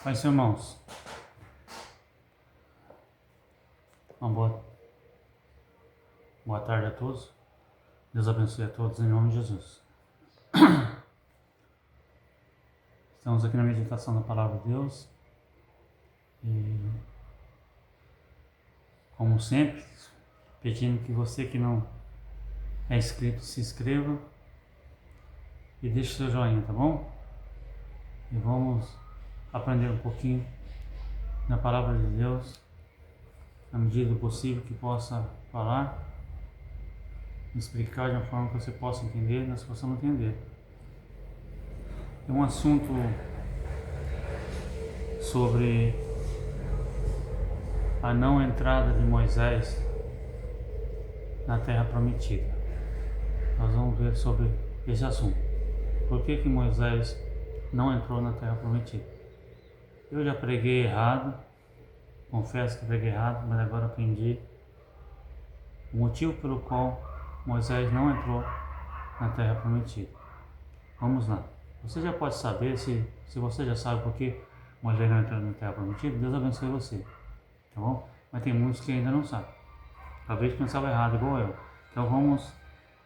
Pai, irmãos, uma boa tarde a todos. Deus abençoe a todos em nome de Jesus. Estamos aqui na meditação da Palavra de Deus e, como sempre, pedindo que você que não é inscrito se inscreva e deixe seu joinha, tá bom? E vamos aprender um pouquinho da Palavra de Deus, na medida do possível que possa falar, explicar de uma forma que você possa entender, nós possamos entender. É um assunto sobre a não entrada de Moisés na Terra Prometida. Nós vamos ver sobre esse assunto. Por que Moisés não entrou na Terra Prometida? Eu já preguei errado, confesso que preguei errado, mas agora aprendi o motivo pelo qual Moisés não entrou na Terra Prometida. Vamos lá. Você já pode saber, se você já sabe por que Moisés não entrou na Terra Prometida, Deus abençoe você, tá bom? Mas tem muitos que ainda não sabem. Talvez pensava errado, igual eu. Então vamos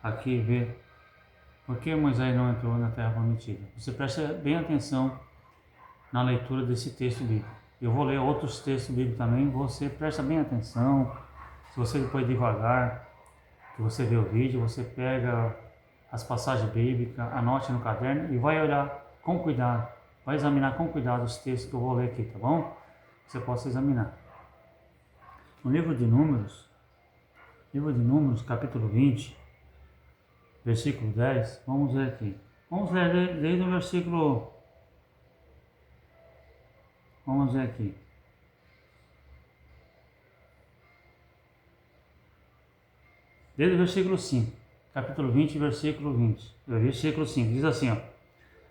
aqui ver por que Moisés não entrou na Terra Prometida. Você presta bem atenção na leitura desse texto bíblico. Eu vou ler outros textos bíblicos também, você presta bem atenção. Se você depois devagar, que você vê o vídeo, você pega as passagens bíblicas, anote no caderno e vai olhar com cuidado, vai examinar com cuidado os textos que eu vou ler aqui, tá bom? Você possa examinar. No livro de Números, capítulo 20, versículo 10, vamos ler aqui. Vamos ler desde o versículo... Vamos ver aqui. Desde o versículo 5, capítulo 20, versículo 20. Versículo 5, diz assim, ó.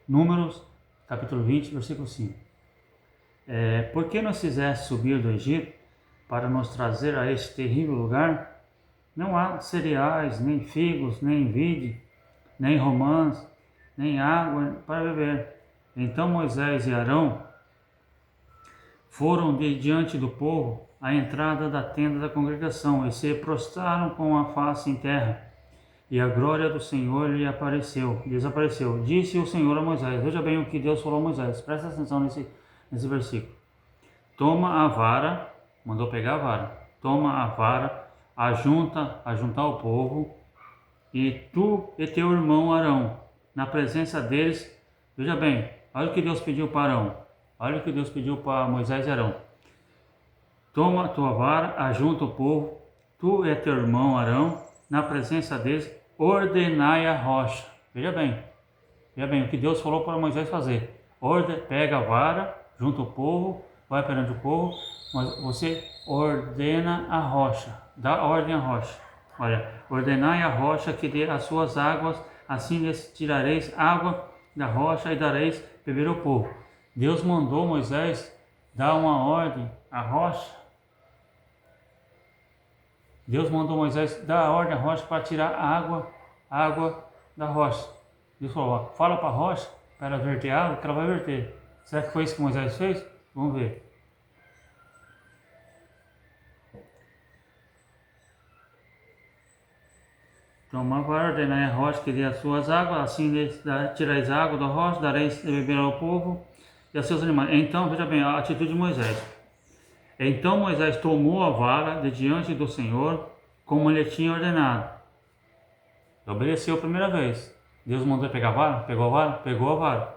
Números, capítulo 20, versículo 5. Por que nos fizeste subir do Egito para nos trazer a este terrível lugar? Não há cereais, nem figos, nem vide, nem romãs, nem água para beber. Então Moisés e Arão foram de diante do povo à entrada da tenda da congregação e se prostraram com a face em terra. E a glória do Senhor lhes apareceu. Disse o Senhor a Moisés, veja bem o que Deus falou a Moisés, presta atenção nesse versículo. Toma a vara, mandou pegar a vara, toma a vara, ajunta o povo, e tu e teu irmão Arão, na presença deles, veja bem, olha o que Deus pediu para Arão. Olha o que Deus pediu para Moisés e Arão. Toma a tua vara, ajunta o povo, tu e teu irmão Arão, na presença deles, ordenai a rocha. Veja bem o que Deus falou para Moisés fazer. Pega a vara, junta o povo, vai perante o povo, mas você ordena a rocha, dá ordem à rocha. Olha, ordenai a rocha que dê as suas águas, assim lhes tirareis água da rocha e dareis beber ao povo. Deus mandou Moisés dar uma ordem à rocha. Deus mandou Moisés dar a ordem à rocha para tirar a água da rocha. Deus falou, fala para a rocha, para ela verter água, que ela vai verter. Será que foi isso que Moisés fez? Vamos ver. Então, vai ordenar a rocha que dê as suas águas, assim tirais a água da rocha, dareis de beber ao povo e a seus animais. Então, veja bem, a atitude de Moisés. Então Moisés tomou a vara de diante do Senhor, como ele tinha ordenado. Obedeceu a primeira vez. Deus mandou pegar a vara? Pegou a vara? Pegou a vara.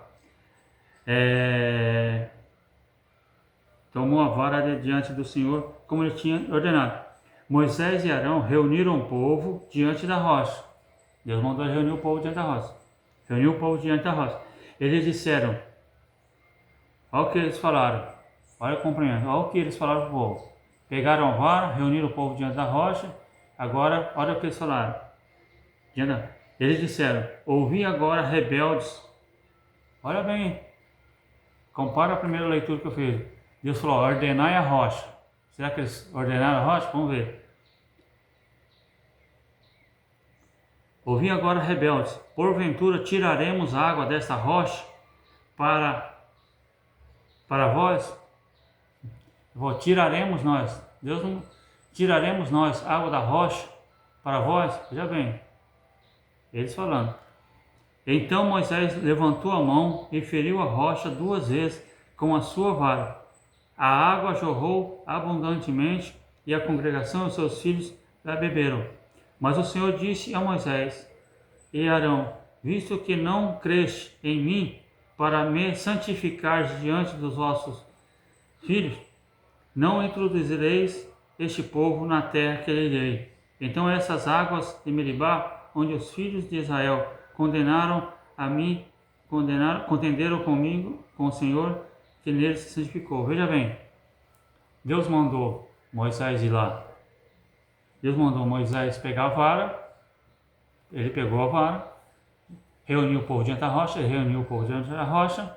Tomou a vara de diante do Senhor, como ele tinha ordenado. Moisés e Arão reuniram o povo diante da rocha. Deus mandou reunir o povo diante da rocha. Reuniu o povo diante da rocha. Eles disseram, olha o que eles falaram, olha o cumprimento, olha o que eles falaram para o povo. Pegaram a vara, reuniram o povo diante da rocha, agora olha o que eles falaram. Eles disseram, ouvi agora rebeldes. Olha bem, compara a primeira leitura que eu fiz. Deus falou, ordenai a rocha. Será que eles ordenaram a rocha? Vamos ver. Ouvi agora rebeldes, porventura tiraremos água desta rocha para para vós, tiraremos nós, Deus não, tiraremos nós água da rocha para vós, veja bem, eles falando. Então Moisés levantou a mão e feriu a rocha 2 vezes com a sua vara. A água jorrou abundantemente e a congregação e os seus filhos a beberam. Mas o Senhor disse a Moisés e Arão: visto que não creste em mim para me santificar diante dos vossos filhos, não introduzireis este povo na terra que lhe dei. Então essas águas de Meribá, onde os filhos de Israel contenderam comigo, com o Senhor, que neles se santificou. Veja bem, Deus mandou Moisés ir lá. Deus mandou Moisés pegar a vara, ele pegou a vara, reuniu o povo diante da rocha, ele reuniu o povo diante da rocha,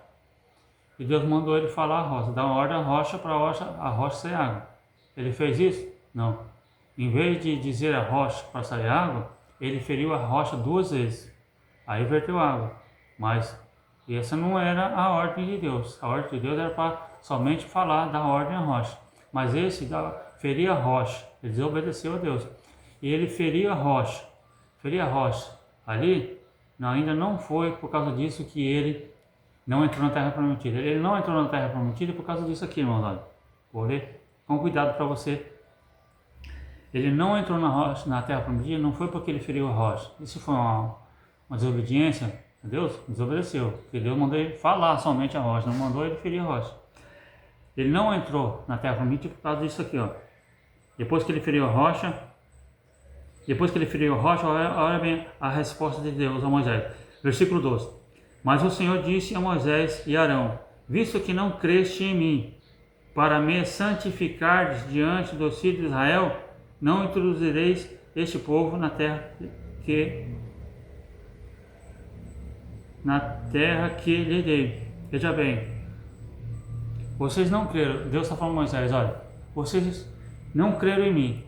e Deus mandou ele falar a rocha, dar uma ordem à rocha para a rocha sair água. Ele fez isso? Não. Em vez de dizer a rocha para sair água, ele feriu a rocha 2 vezes. Aí verteu água. Mas essa não era a ordem de Deus. A ordem de Deus era para somente falar da ordem à rocha. Mas esse feria a rocha. Ele desobedeceu a Deus. E ele feria a rocha. Feria a rocha. Ali, ainda não foi por causa disso que ele não entrou na terra prometida. Ele não entrou na terra prometida por causa disso aqui, irmãos. Olha. Vou ler com cuidado para você. Ele não entrou na terra prometida, não foi porque ele feriu a rocha. Isso foi uma desobediência a Deus? Desobedeceu. Porque Deus mandou ele falar somente a rocha, não mandou ele ferir a rocha. Ele não entrou na terra prometida por causa disso aqui, ó. Depois que ele feriu a rocha, olha bem a resposta de Deus a Moisés. Versículo 12. Mas o Senhor disse a Moisés e Arão: visto que não creste em mim, para me santificar diante dos filhos de Israel, não introduzireis este povo na terra que lhe dei. Veja bem, vocês não creram. Deus está falando a Moisés: olha, vocês não creram em mim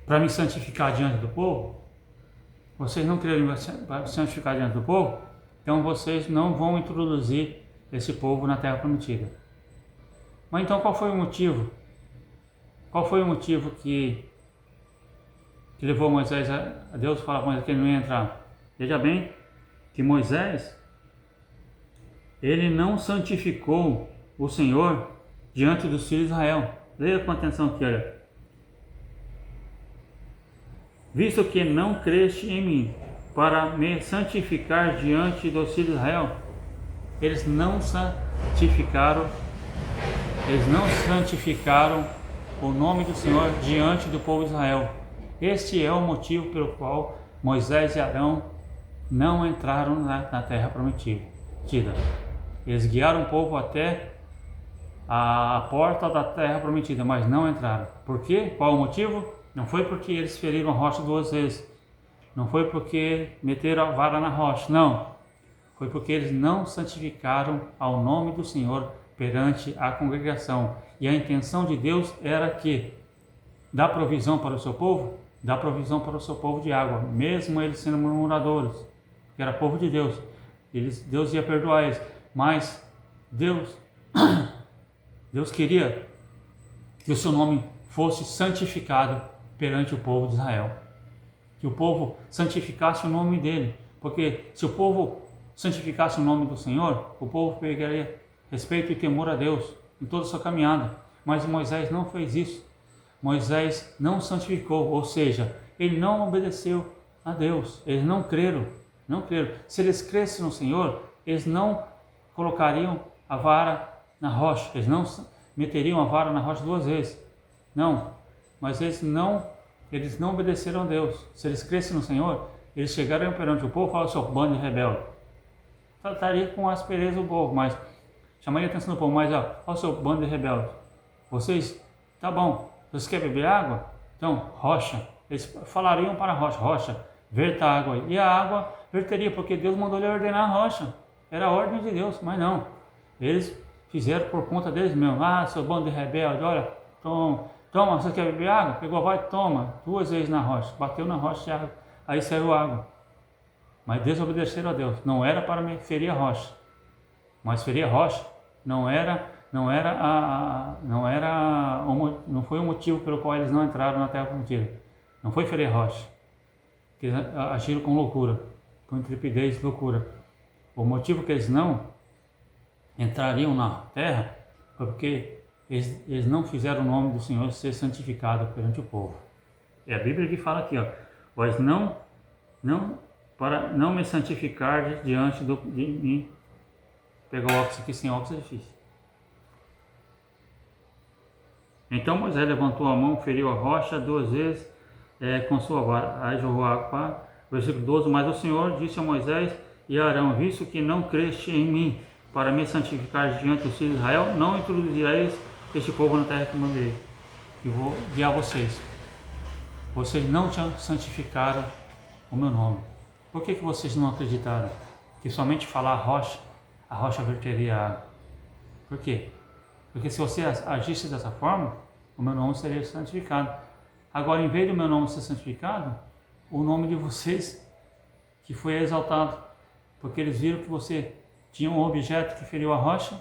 para me santificar diante do povo. Vocês não creram em mim para me santificar diante do povo, então vocês não vão introduzir esse povo na terra prometida. Mas então qual foi o motivo? Qual foi o motivo que levou Moisés a Deus falar com ele que ele não ia entrar? Veja bem que Moisés, ele não santificou o Senhor diante dos filhos de Israel. Leia com atenção aqui, olha. Visto que não creste em mim para me santificar diante dos filhos de Israel, eles não santificaram o nome do Senhor diante do povo de Israel. Este é o motivo pelo qual Moisés e Arão não entraram na terra prometida. Eles guiaram o povo até a porta da terra prometida, mas não entraram. Por quê? Qual o motivo? Não foi porque eles feriram a rocha 2 vezes. Não foi porque meteram a vara na rocha. Não. Foi porque eles não santificaram ao nome do Senhor perante a congregação. E a intenção de Deus era que dá provisão para o seu povo, dá provisão para o seu povo de água, mesmo eles sendo murmuradores, que era povo de Deus. Deus ia perdoar eles, mas Deus queria que o seu nome fosse santificado perante o povo de Israel, que o povo santificasse o nome dele, porque se o povo santificasse o nome do Senhor, o povo pegaria respeito e temor a Deus em toda a sua caminhada. Mas Moisés não fez isso. Moisés não santificou, ou seja, ele não obedeceu a Deus. Eles não creram. Se eles crescem no Senhor, eles não colocariam a vara na rocha, eles não meteriam a vara na rocha 2 vezes. Não, mas eles não obedeceram a Deus. Se eles crescem no Senhor, eles chegariam perante o povo e falaram: seu bando de rebelde. Trataria com aspereza o povo, mas chamaria a atenção do povo, mas ó seu bando de rebeldes. Vocês, tá bom, vocês querem beber água? Então, rocha. Eles falariam para a rocha, verta a água aí. E a água verteria, porque Deus mandou ele ordenar a rocha. Era a ordem de Deus, mas não. Eles fizeram por conta deles mesmos. Seu bando de rebelde, olha, toma, você quer beber água? Pegou, vai, toma. 2 vezes na rocha, bateu na rocha, aí saiu água. Mas desobedeceram a Deus. Não era para me ferir a rocha. mas ferir a rocha não foi o motivo pelo qual eles não entraram na terra prometida. Não foi ferir a rocha, que eles agiram com loucura, com intrepidez e loucura. O motivo que eles não entrariam na terra foi porque eles não fizeram o nome do Senhor ser santificado perante o povo. É a Bíblia que fala aqui, ó, pois para não me santificar diante de mim. Pegar o óculos aqui, sem óculos é difícil. Então Moisés levantou a mão, feriu a rocha 2 vezes com sua vara. Aí jogou água para versículo 12. Mas o Senhor disse a Moisés e a Arão: visto que não creste em mim para me santificar diante dos filhos de Israel, não introduzireis este povo na terra que mandei. E vou guiar vocês. Vocês não santificaram o meu nome. Por que vocês não acreditaram? Que somente falar a rocha verteria água. Por quê? Porque se você agisse dessa forma, o meu nome seria santificado. Agora, em vez do meu nome ser santificado, o nome de vocês que foi exaltado. Porque eles viram que você tinha um objeto que feriu a rocha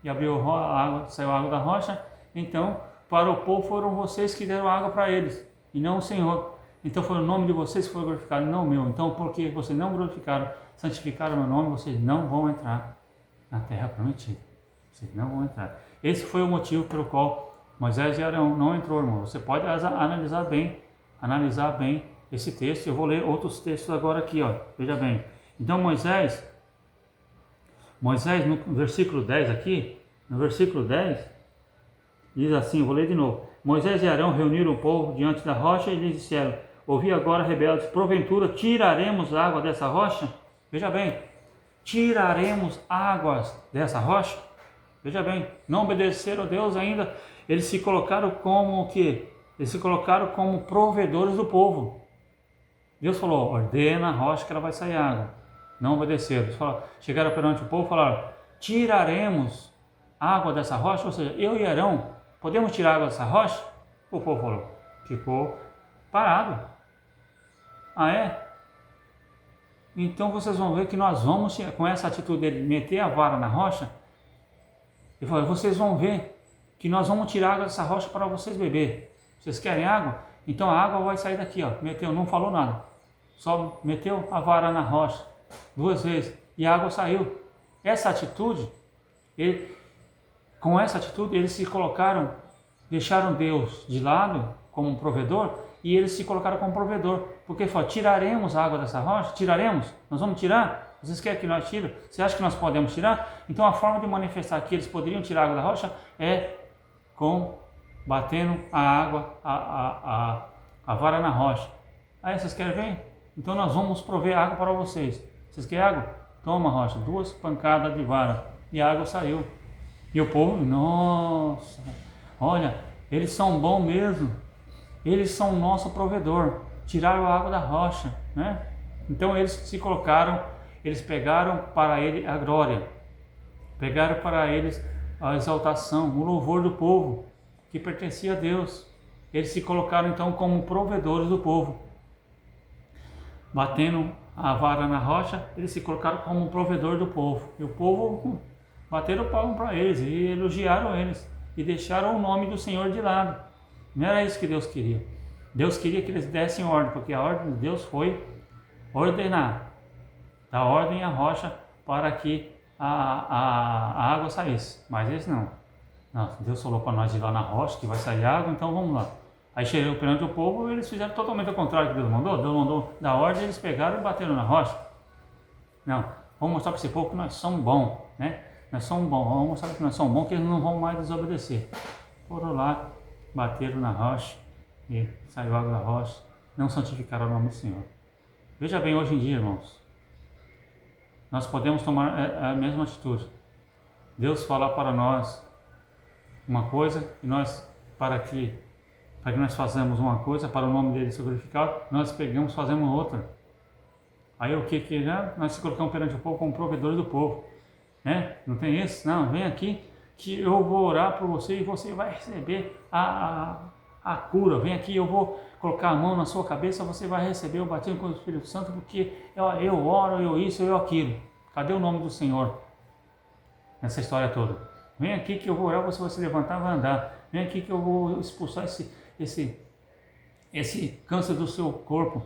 e abriu a água, saiu a água da rocha. Então, para o povo foram vocês que deram água para eles, e não o Senhor. Então foi o nome de vocês que foi glorificado, não o meu. Então, porque vocês não glorificaram, santificaram o meu nome, vocês não vão entrar na terra prometida. Vocês não vão entrar. Esse foi o motivo pelo qual Moisés e Arão não entrou, irmão. Você pode analisar bem esse texto. Eu vou ler outros textos agora aqui, ó. Veja bem. Então Moisés no versículo 10 aqui, no versículo 10, diz assim, vou ler de novo. Moisés e Arão reuniram o povo diante da rocha e lhes disseram: ouvi agora, rebeldes, porventura tiraremos água dessa rocha? Veja bem, tiraremos águas dessa rocha? Veja bem, não obedeceram a Deus ainda, eles se colocaram como o quê? Eles se colocaram como provedores do povo. Deus falou: ordena a rocha que ela vai sair água. Não obedeceram. Eles falaram, chegaram perante o povo e falaram: tiraremos água dessa rocha? Ou seja, eu e Arão podemos tirar água dessa rocha? O povo falou, ficou parado. Ah, é? Então vocês vão ver que nós vamos, com essa atitude dele meter a vara na rocha, ele falou: vocês vão ver que nós vamos tirar água dessa rocha para vocês beber. Vocês querem água? Então a água vai sair daqui, ó. Meteu, não falou nada. Só meteu a vara na rocha 2 vezes e a água saiu. Essa atitude, com essa atitude eles se colocaram, deixaram Deus de lado como um provedor e eles se colocaram como provedor. Porque falou: tiraremos a água dessa rocha? Tiraremos? Nós vamos tirar? Vocês querem que nós tiremos? Você acha que nós podemos tirar? Então a forma de manifestar que eles poderiam tirar a água da rocha é batendo a água, a vara na rocha. Aí vocês querem ver? Então nós vamos prover água para vocês. Vocês querem água? Toma, rocha, 2 pancadas de vara. E a água saiu. E o povo, nossa, olha, eles são bons mesmo. Eles são o nosso provedor. Tiraram a água da rocha, né? Então eles se colocaram, eles pegaram para ele a glória. Pegaram para eles a exaltação, o louvor do povo, que pertencia a Deus. Eles se colocaram então como provedores do povo. Batendo a vara na rocha, eles se colocaram como provedor do povo. E o povo bateram palmo para eles e elogiaram eles. E deixaram o nome do Senhor de lado. Não era isso que Deus queria. Deus queria que eles dessem ordem, porque a ordem de Deus foi ordenar, dar ordem à rocha para que a água saísse. Mas eles não. Deus falou para nós ir lá na rocha que vai sair água, então vamos lá. Aí chegou perante o povo e eles fizeram totalmente o contrário que Deus mandou. Deus mandou dar ordem, eles pegaram e bateram na rocha. Não, vamos mostrar para esse povo que nós somos bons, né? Nós somos bons, vamos mostrar que nós somos bons, que eles não vão mais desobedecer. Foram lá, bateram na rocha e saiu água da rocha, não santificaram o nome do Senhor. Veja bem, hoje em dia, irmãos, nós podemos tomar a mesma atitude. Deus falar para nós uma coisa e nós, para que nós façamos uma coisa, para o nome dele ser glorificado, nós pegamos e fazemos outra. Aí o que já? Nós se colocamos perante o povo como provedores do povo. Né? Não tem isso? Não, vem aqui que eu vou orar por você e você vai receber a cura. Vem aqui, eu vou colocar a mão na sua cabeça, você vai receber o batismo com o Espírito Santo, porque eu oro, eu isso, eu aquilo. Cadê o nome do Senhor? nessa história toda. Vem aqui que eu vou orar, você vai se levantar, vai andar. Vem aqui que eu vou expulsar esse câncer do seu corpo.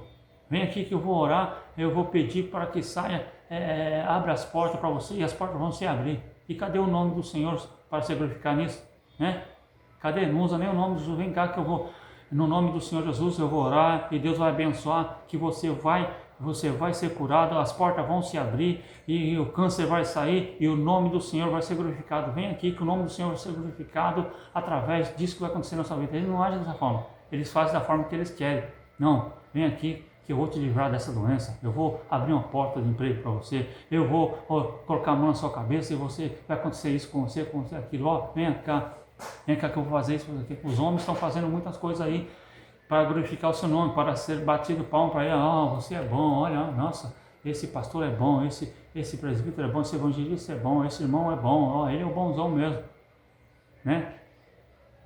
Vem aqui que eu vou orar, eu vou pedir para que saia, abra as portas para você e as portas vão se abrir. E cadê o nome do Senhor para se glorificar nisso? Né? Cadê? Não usa nem o nome de Jesus. Vem cá que eu vou, no nome do Senhor Jesus, eu vou orar e Deus vai abençoar, que você vai ser curado, as portas vão se abrir e o câncer vai sair e o nome do Senhor vai ser glorificado. Vem aqui que o nome do Senhor vai ser glorificado através disso que vai acontecer na sua vida. Eles não agem dessa forma, eles fazem da forma que eles querem. Não, vem aqui que eu vou te livrar dessa doença, eu vou abrir uma porta de emprego para você, eu vou colocar a mão na sua cabeça e vai acontecer isso com você, aquilo, ó, vem cá que eu vou fazer isso, os homens estão fazendo muitas coisas aí para glorificar o seu nome, para ser batido palmo para ele, você é bom, olha, nossa, esse pastor é bom, esse presbítero é bom, esse evangelista é bom, esse irmão é bom, ele é o bonzão mesmo, né?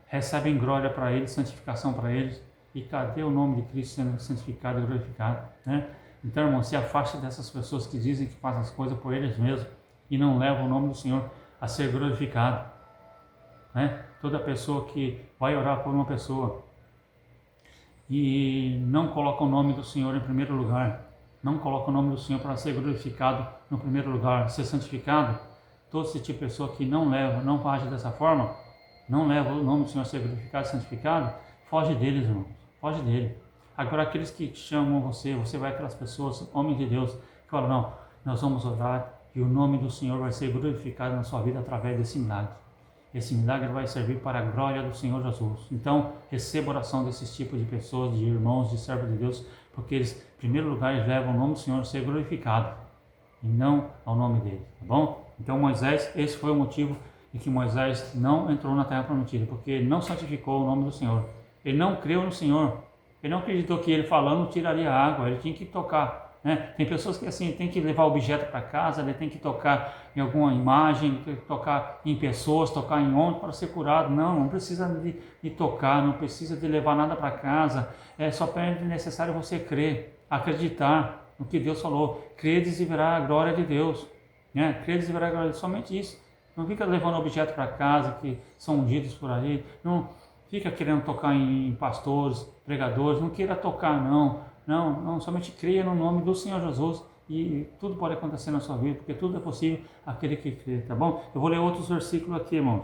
Recebem glória para eles, santificação para eles. E cadê o nome de Cristo sendo santificado e glorificado? Né? Então, irmão, se afaste dessas pessoas que dizem que fazem as coisas por eles mesmos e não levam o nome do Senhor a ser glorificado. Né? Toda pessoa que vai orar por uma pessoa e não coloca o nome do Senhor em primeiro lugar, não coloca o nome do Senhor para ser glorificado no primeiro lugar, ser santificado, todo esse tipo de pessoa que não age dessa forma, não leva o nome do Senhor a ser glorificado e santificado, foge deles, irmão. Foge dele. Agora, aqueles que chamam você vai aquelas pessoas, homens de Deus, que falam, não, nós vamos orar e o nome do Senhor vai ser glorificado na sua vida através desse milagre. Esse milagre vai servir para a glória do Senhor Jesus. Então, receba oração desses tipos de pessoas, de irmãos, de servos de Deus, porque eles, em primeiro lugar, eles levam o nome do Senhor a ser glorificado, e não ao nome dele, tá bom? Então, Moisés, esse foi o motivo de que Moisés não entrou na terra prometida, porque ele não santificou o nome do Senhor. Ele não creu no Senhor. Ele não acreditou que ele falando tiraria água. Ele tinha que tocar. Né? Tem pessoas que assim tem que levar objeto para casa, ele tem que tocar em alguma imagem, tem que tocar em pessoas, tocar em onde para ser curado. Não precisa de tocar, não precisa de levar nada para casa. É só necessário você crer, acreditar no que Deus falou. Credes e verá a glória de Deus. Né? Credes e verá a glória de Deus. Somente isso. Não fica levando objeto para casa que são ungidos por aí. Não fica querendo tocar em pastores, pregadores, não queira tocar não, somente creia no nome do Senhor Jesus e tudo pode acontecer na sua vida, porque tudo é possível aquele que crê, tá bom? Eu vou ler outros versículos aqui, irmão.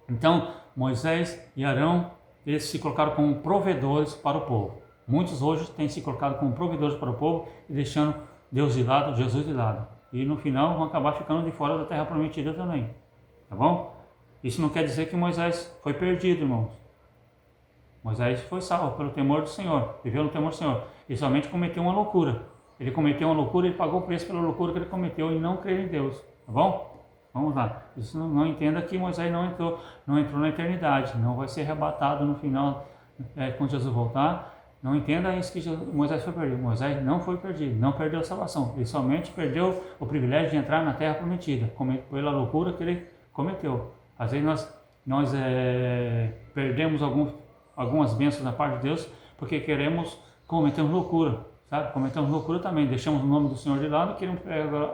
Então, Moisés e Arão, eles se colocaram como provedores para o povo. Muitos hoje têm se colocado como provedores para o povo e deixando Deus de lado, Jesus de lado. E no final vão acabar ficando de fora da terra prometida também, tá bom? Isso não quer dizer que Moisés foi perdido, irmãos. Moisés foi salvo pelo temor do Senhor, viveu no temor do Senhor. Ele somente cometeu uma loucura. Ele cometeu uma loucura, ele pagou o preço pela loucura que ele cometeu e não crer em Deus. Tá bom? Vamos lá. Isso não entenda que Moisés não entrou na eternidade. Não vai ser arrebatado no final, quando Jesus voltar. Não entenda isso que Moisés foi perdido. Moisés não foi perdido, não perdeu a salvação. Ele somente perdeu o privilégio de entrar na terra prometida, pela loucura que ele cometeu. Às vezes nós perdemos algumas bênçãos da parte de Deus porque cometemos loucura, sabe? Cometemos loucura também, deixamos o nome do Senhor de lado e queremos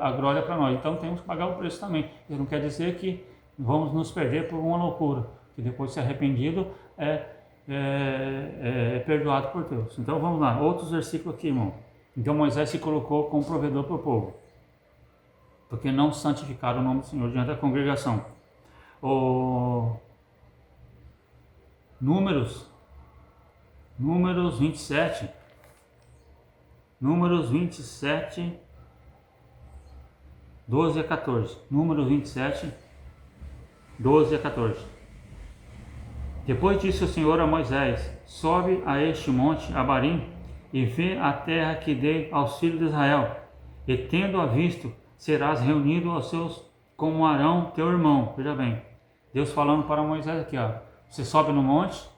a glória para nós. Então temos que pagar o preço também. Isso não quer dizer que vamos nos perder por uma loucura, que depois de ser arrependido é perdoado por Deus. Então vamos lá, outros versículos aqui, irmão. Então Moisés se colocou como provedor para o povo, porque não santificaram o nome do Senhor diante da congregação. Números 27, 12 a 14. Números 27, 12 a 14. Depois disse o Senhor a Moisés: sobe a este monte Abarim e vê a terra que dei aos filhos de Israel, e tendo-a visto, serás reunido aos seus como Arão teu irmão. Veja bem, Deus falando para Moisés aqui, ó, você sobe no monte,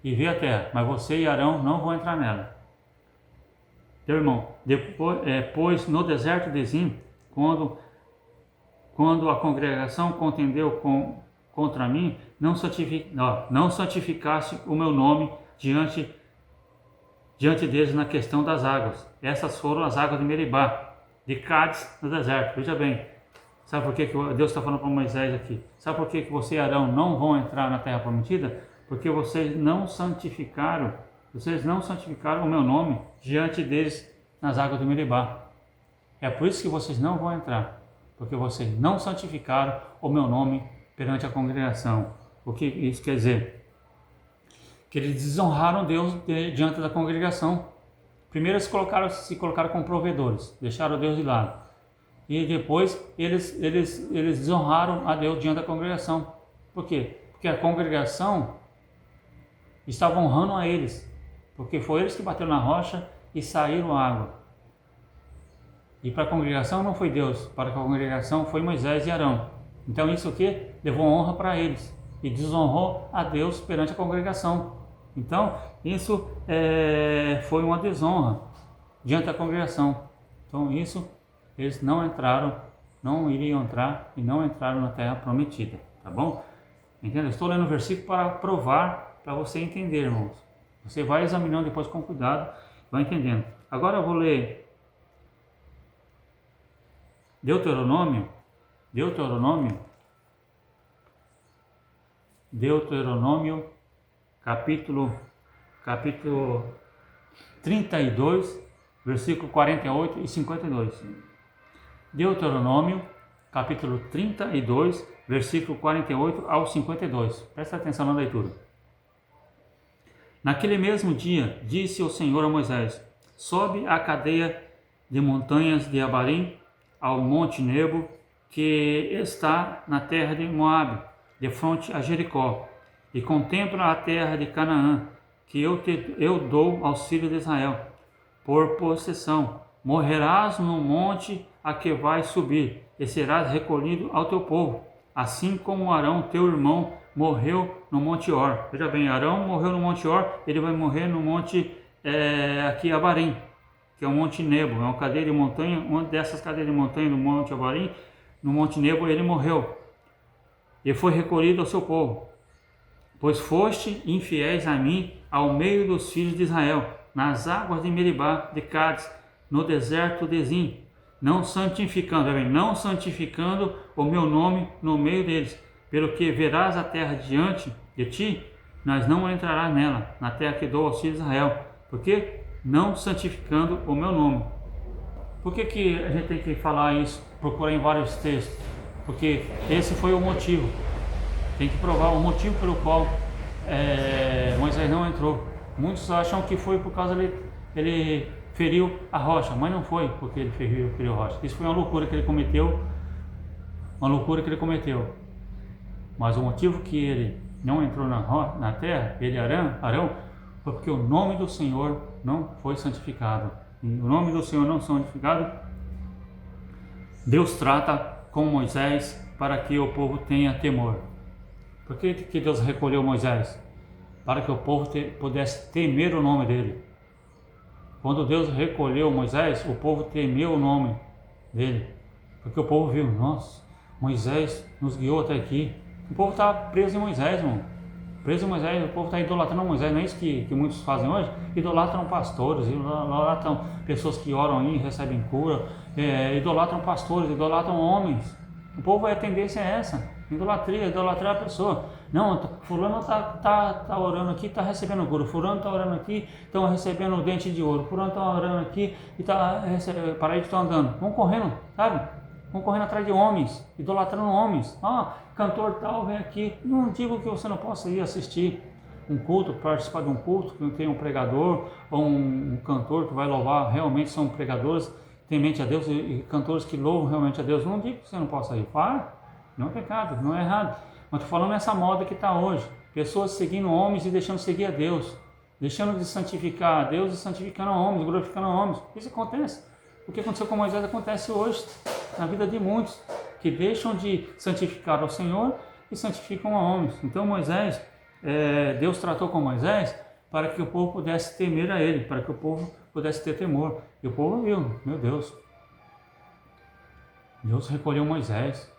e vê a terra, mas você e Arão não vão entrar nela. Teu irmão, pois no deserto de Zim, quando a congregação contendeu contra mim, não santificaste o meu nome diante deles na questão das águas. Essas foram as águas de Meribá, de Cádiz, no deserto. Veja bem, Sabe por que Deus está falando para Moisés aqui? Sabe por que você e Arão não vão entrar na terra prometida? Porque vocês não santificaram o meu nome diante deles nas águas do Meribá. É por isso que vocês não vão entrar, porque vocês não santificaram o meu nome perante a congregação. O que isso quer dizer? Que eles desonraram Deus diante da congregação. Primeiro eles se colocaram como provedores, deixaram Deus de lado. E depois eles desonraram a Deus diante da congregação. Por quê? Porque a congregação estava honrando a eles. Porque foi eles que bateram na rocha e saíram a água. E para a congregação não foi Deus, para a congregação foi Moisés e Arão. Então isso aqui levou honra para eles e desonrou a Deus perante a congregação. Então isso foi uma desonra diante da congregação. Então isso eles não entraram, não iriam entrar e não entraram na terra prometida, tá bom? Entendeu? Estou lendo o versículo para provar, para você entender, irmãos. Você vai examinando depois com cuidado, vai entendendo. Agora eu vou ler Deuteronômio, capítulo 32, versículo 48 e 52. Deuteronômio, capítulo 32, versículo 48 ao 52. Presta atenção na leitura. Naquele mesmo dia, disse o Senhor a Moisés: sobe a cadeia de montanhas de Abarim ao monte Nebo, que está na terra de Moabe, de fronte a Jericó, e contempla a terra de Canaã, que eu dou aos filhos de Israel, por possessão. Morrerás no monte a que vais subir, e serás recolhido ao teu povo, assim como Arão, teu irmão, morreu no Monte Or. Veja bem, Arão morreu no Monte Or, ele vai morrer no monte aqui Abarim, que é o Monte Nebo, é uma cadeia de montanha. Uma dessas cadeias de montanha do Monte Abarim, no Monte Nebo, ele morreu e foi recolhido ao seu povo. Pois foste infiéis a mim ao meio dos filhos de Israel, nas águas de Meribá, de Cádiz, no deserto de Zim, não santificando o meu nome no meio deles. Pelo que verás a terra diante de ti, mas não entrarás nela, na terra que dou aos filhos de Israel. Porque não santificando o meu nome. Por que a gente tem que falar isso, procurar em vários textos? Porque esse foi o motivo. Tem que provar o motivo pelo qual Moisés não entrou. Muitos acham que foi por causa ele feriu a rocha, mas não foi porque ele feriu a rocha. Isso foi uma loucura que ele cometeu. Mas o motivo que ele não entrou na terra, ele Arão, foi porque o nome do Senhor não foi santificado. E o nome do Senhor não santificado, Deus trata com Moisés para que o povo tenha temor. Por que Deus recolheu Moisés? Para que o povo pudesse temer o nome dele. Quando Deus recolheu Moisés, o povo temeu o nome dele. Porque o povo viu, nossa, Moisés nos guiou até aqui. O povo está preso em Moisés, irmão. Preso em Moisés, o povo está idolatrando Moisés. Não é isso que muitos fazem hoje? Idolatram pastores, idolatram pessoas que oram e recebem cura, idolatram pastores, idolatram homens. O povo, a tendência é essa, idolatrar a pessoa. Não, fulano está orando aqui, está recebendo cura. Fulano está orando aqui, estão recebendo dente de ouro. Fulano está orando aqui e está recebendo, parede está andando. Vão correndo, sabe? Vão correndo atrás de homens, idolatrando homens. Cantor tal, vem aqui. Não digo que você não possa ir assistir um culto, participar de um culto, que tem um pregador ou um cantor que vai louvar, realmente são pregadores, temente a Deus e cantores que louvam realmente a Deus. Não digo que você não possa ir. Não é pecado, não é errado. Mas estou falando nessa moda que está hoje. Pessoas seguindo homens e deixando de seguir a Deus. Deixando de santificar a Deus e santificando a homens, glorificando a homens. Isso acontece. O que aconteceu com Moisés acontece hoje na vida de muitos que deixam de santificar ao Senhor e santificam a homens. Então Moisés, Deus tratou com Moisés para que o povo pudesse temer a ele, para que o povo pudesse ter temor. E o povo viu, meu Deus, Deus recolheu Moisés.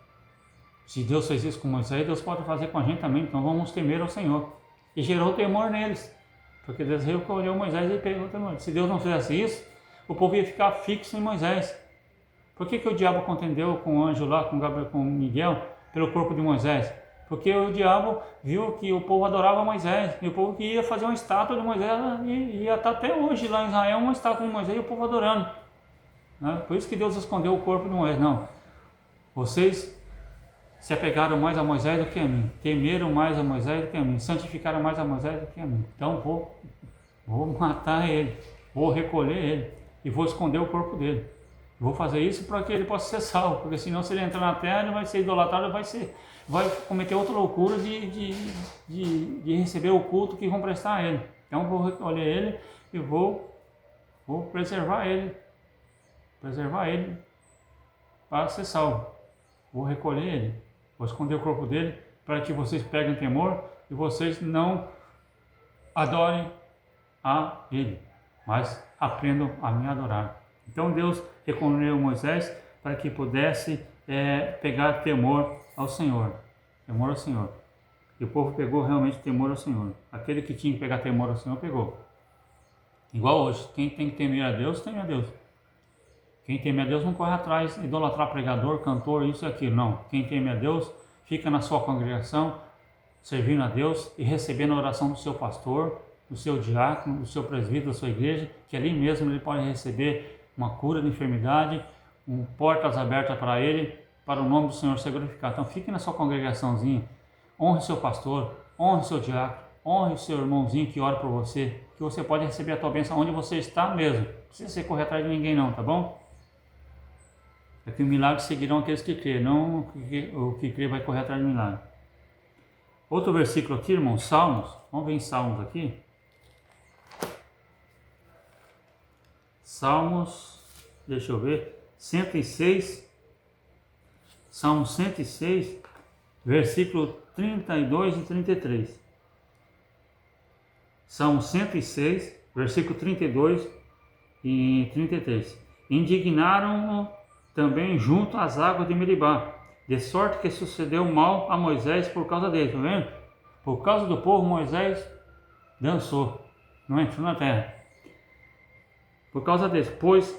Se Deus fez isso com Moisés, Deus pode fazer com a gente também, então vamos temer ao Senhor. E gerou temor neles, porque Deus recolheu Moisés e pegou temor. Se Deus não fizesse isso, o povo ia ficar fixo em Moisés. Por que o diabo contendeu com o anjo lá, com Gabriel, com Miguel, pelo corpo de Moisés? Porque o diabo viu que o povo adorava Moisés, e o povo que ia fazer uma estátua de Moisés, e ia estar até hoje lá em Israel uma estátua de Moisés e o povo adorando. Né? Por isso que Deus escondeu o corpo de Moisés. Não, vocês se apegaram mais a Moisés do que a mim, temeram mais a Moisés do que a mim, santificaram mais a Moisés do que a mim. Então vou matar ele, vou recolher ele e vou esconder o corpo dele. Vou fazer isso para que ele possa ser salvo, porque senão se ele entrar na terra ele vai ser idolatrado, vai cometer outra loucura de receber o culto que vão prestar a ele. Então vou recolher ele e vou preservar ele para ser salvo. Vou recolher ele, vou esconder o corpo dele para que vocês peguem temor e vocês não adorem a ele, mas aprendam a me adorar. Então Deus recolheu Moisés para que pudesse pegar temor ao Senhor. Temor ao Senhor. E o povo pegou realmente temor ao Senhor. Aquele que tinha que pegar temor ao Senhor, pegou. Igual hoje, quem tem que temer a Deus, teme a Deus. Quem teme a Deus não corre atrás, idolatrar pregador, cantor, isso e aquilo. Não. Quem teme a Deus, fica na sua congregação, servindo a Deus e recebendo a oração do seu pastor, do seu diácono, do seu presbítero, da sua igreja, que ali mesmo ele pode receber uma cura de enfermidade, portas abertas para ele, para o nome do Senhor ser glorificado. Então fique na sua congregaçãozinha, honre o seu pastor, honre o seu diácono, honre o seu irmãozinho que ora por você, que você pode receber a tua bênção onde você está mesmo. Não precisa você correr atrás de ninguém não, tá bom? É que o milagre seguirão aqueles que crêem, não o que crê vai correr atrás de milagre. Outro versículo aqui, irmãos, Salmos, vamos ver em Salmos aqui. Salmos, deixa eu ver, 106, Salmo 106, versículo 32 e 33. Salmo 106, versículo 32 e 33. Indignaram-no também junto às águas de Meribá, de sorte que sucedeu mal a Moisés por causa dele, tá vendo? Por causa do povo, Moisés dançou, não entrou na terra. Por causa deles, pois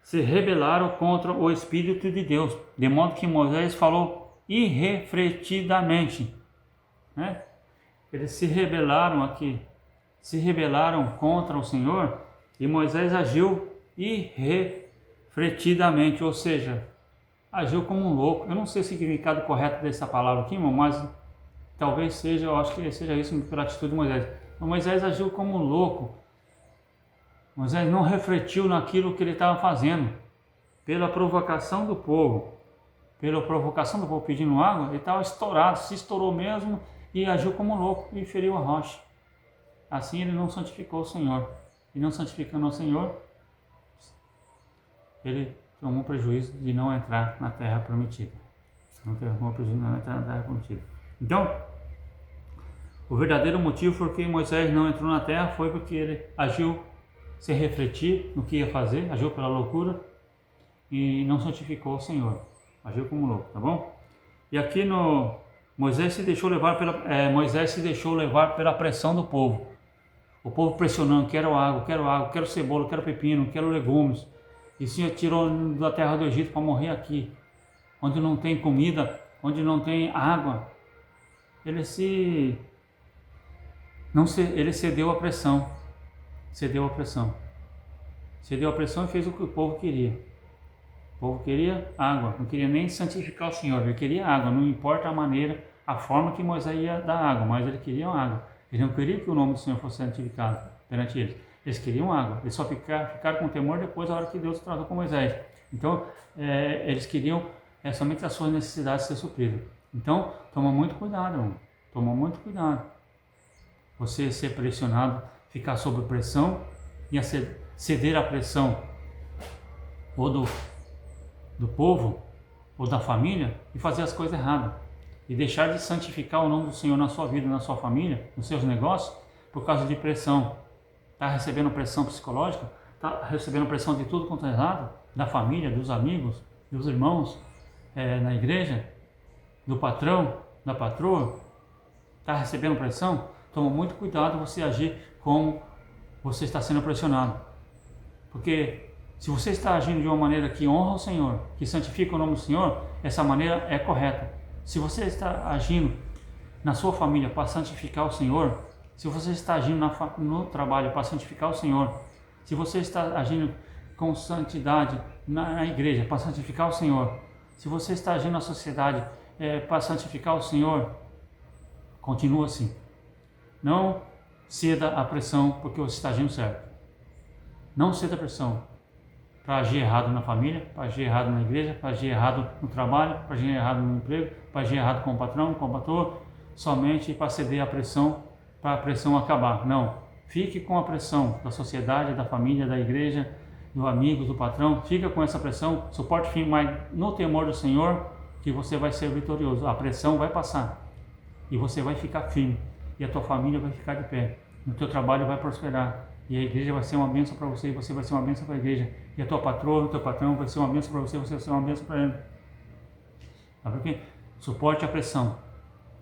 se rebelaram contra o Espírito de Deus, de modo que Moisés falou irrefletidamente, né? Eles se rebelaram contra o Senhor e Moisés agiu irrefletidamente, ou seja, agiu como um louco. Eu não sei o significado correto dessa palavra aqui, irmão, mas talvez seja, eu acho que seja isso pela atitude de Moisés. Então, Moisés agiu como um louco. Moisés não refletiu naquilo que ele estava fazendo. Pela provocação do povo pedindo água, ele estava estourado, se estourou mesmo e agiu como um louco e feriu a rocha. Assim ele não santificou o Senhor. E não santificando o Senhor, ele tomou prejuízo de não entrar na terra prometida. Então, o verdadeiro motivo por que Moisés não entrou na terra foi porque ele agiu sem refletir no que ia fazer, agiu pela loucura e não santificou o Senhor, agiu como louco, tá bom? E aqui Moisés se deixou levar pela pressão do povo. O povo pressionando, quero água, quero cebola, quero pepino, quero legumes. E o Senhor tirou da terra do Egito para morrer aqui, onde não tem comida, onde não tem água. Ele cedeu à pressão. Cedeu à pressão e fez o que o povo queria. O povo queria água, não queria nem santificar o Senhor, ele queria água, não importa a maneira, a forma que Moisés ia dar água, mas ele queria água. Ele não queria que o nome do Senhor fosse santificado perante eles. Eles queriam água, eles só ficaram com temor depois da hora que Deus tratou com Moisés. Então, eles queriam somente as suas necessidades ser supridas. Então, toma muito cuidado, irmão. Toma muito cuidado. Você ser pressionado, ficar sob pressão e ceder à pressão ou do povo ou da família e fazer as coisas erradas e deixar de santificar o nome do Senhor na sua vida, na sua família, nos seus negócios por causa de pressão. Está recebendo pressão psicológica, está recebendo pressão de tudo quanto é errado, da família, dos amigos, dos irmãos, na igreja, do patrão, da patroa, está recebendo pressão. Toma muito cuidado você agir como você está sendo pressionado. Porque Se você está agindo de uma maneira que honra o Senhor, que santifica o nome do Senhor, essa maneira é correta. Se você está agindo na sua família para santificar o Senhor, se você está agindo no trabalho para santificar o Senhor, se você está agindo com santidade na igreja para santificar o Senhor, se você está agindo na sociedade para santificar o Senhor, continua assim. Não ceda à pressão porque você está agindo certo. Não ceda à pressão para agir errado na família, para agir errado na igreja, para agir errado no trabalho, para agir errado no emprego, para agir errado com o patrão, com o patrão, somente para ceder à pressão, para a pressão acabar. Não. Fique com a pressão da sociedade, da família, da igreja, do amigo, do patrão. Fica com essa pressão, suporte firme, mas no temor do Senhor, que você vai ser vitorioso. A pressão vai passar e você vai ficar firme. E a tua família vai ficar de pé. O teu trabalho vai prosperar. E a igreja vai ser uma bênção para você, e você vai ser uma bênção para a igreja. E a tua patroa, o teu patrão vai ser uma bênção para você, você vai ser uma bênção para ele. Sabe por quê? Suporte a pressão.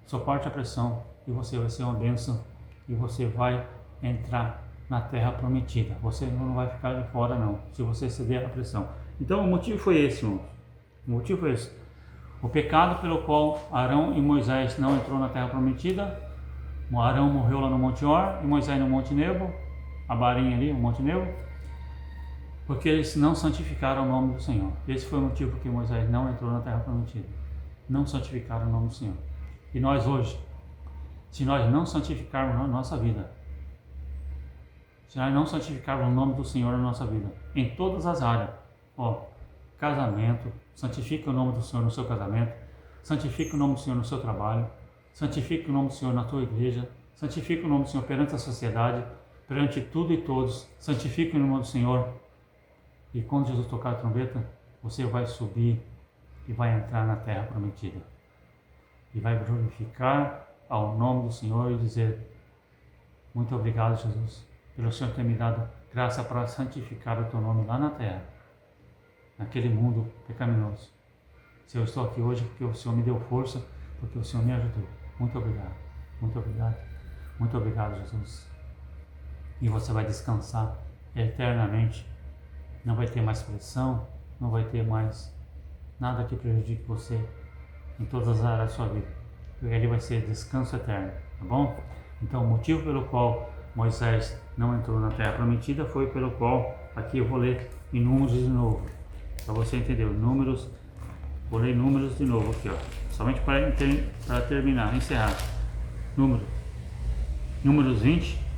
Suporte a pressão e você vai ser uma bênção. E você vai entrar na terra prometida. Você não vai ficar de fora não, se você ceder à pressão. Então o motivo foi esse, irmão. O motivo foi esse. O pecado pelo qual Arão e Moisés não entrou na terra prometida. Arão morreu lá no Monte Or e Moisés no Monte Nebo. A barinha ali, o Monte Nebo, porque eles não santificaram o nome do Senhor. Esse foi o motivo porque Moisés não entrou na terra prometida. Não santificaram o nome do Senhor. E nós hoje, se nós não santificarmos a nossa vida, se nós não santificarmos o nome do Senhor na nossa vida, em todas as áreas, casamento, santifique o nome do Senhor no seu casamento, santifique o nome do Senhor no seu trabalho, santifique o nome do Senhor na tua igreja, santifique o nome do Senhor perante a sociedade, perante tudo e todos, santifique o nome do Senhor. E quando Jesus tocar a trombeta, você vai subir e vai entrar na terra prometida. E vai glorificar ao nome do Senhor e dizer: muito obrigado, Jesus, pelo Senhor ter me dado graça para santificar o teu nome lá na terra, naquele mundo pecaminoso. Se eu estou aqui hoje, porque o Senhor me deu força, porque o Senhor me ajudou. Muito obrigado, muito obrigado, muito obrigado, Jesus. E você vai descansar eternamente. Não vai ter mais pressão, não vai ter mais nada que prejudique você em todas as áreas da sua vida. Porque ali vai ser descanso eterno, tá bom? Então o motivo pelo qual Moisés não entrou na terra prometida foi pelo qual, aqui eu vou ler em Números de novo, para você entender. Números, vou ler Números de novo aqui, somente para terminar, encerrar. Números 20.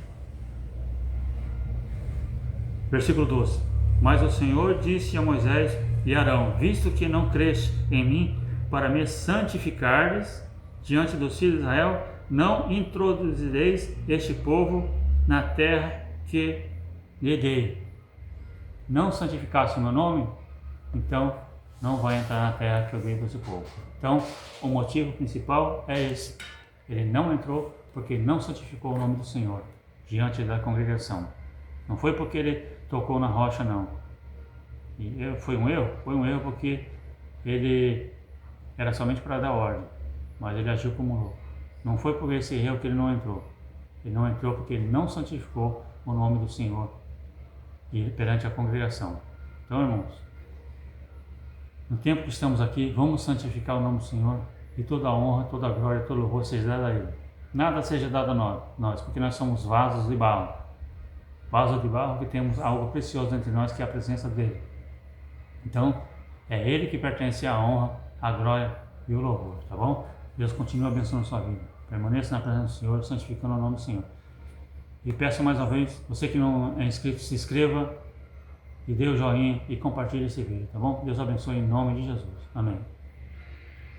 Versículo 12. Mas o Senhor disse a Moisés e Arão: visto que não creste em mim para me santificares diante dos filhos de Israel, não introduzireis este povo na terra que lhe dei. Não santificaste o meu nome, então não vai entrar na terra que eu dei para esse povo. Então o motivo principal é esse. Ele não entrou porque não santificou o nome do Senhor diante da congregação. Não foi porque ele tocou na rocha, não. E foi um erro? Foi um erro porque ele era somente para dar ordem, mas ele agiu como louco. Não foi por esse erro que ele não entrou. Ele não entrou porque ele não santificou o nome do Senhor perante a congregação. Então, irmãos, no tempo que estamos aqui, vamos santificar o nome do Senhor e toda a honra, toda a glória, todo o louvor seja dado a Ele. Nada seja dado a nós, porque nós somos vasos de barro. Vaso de barro que temos algo precioso entre nós, que é a presença dele. Então, é Ele que pertence à honra, à glória e o louvor, tá bom? Deus continue abençoando a sua vida. Permaneça na presença do Senhor, santificando o nome do Senhor. E peço mais uma vez, você que não é inscrito, se inscreva e dê o joinha e compartilhe esse vídeo, tá bom? Deus abençoe em nome de Jesus. Amém.